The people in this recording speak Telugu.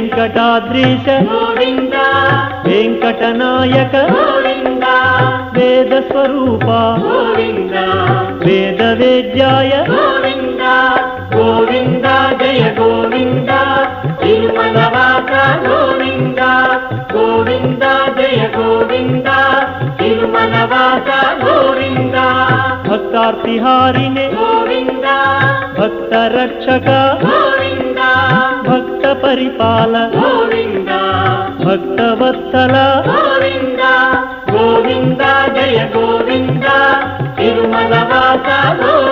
వెంకటాద్రీశ గోవింద వెంకటనాయక గోవింద వేద స్వరూప గోవింద వేద వేద్యాయ గోవింద గోవింద జయ గోవింద తిరుమల వాస గోవింద గోవింద జయ గోవింద తిరుమల వాస గోవింద భక్తార్తిహారిణే గోవింద భక్త రక్షక గోవింద భక్త పరిపాల గోవింద భక్తవత్సల గోవింద గోవింద జయ గోవింద తిరుమల వాస గోవింద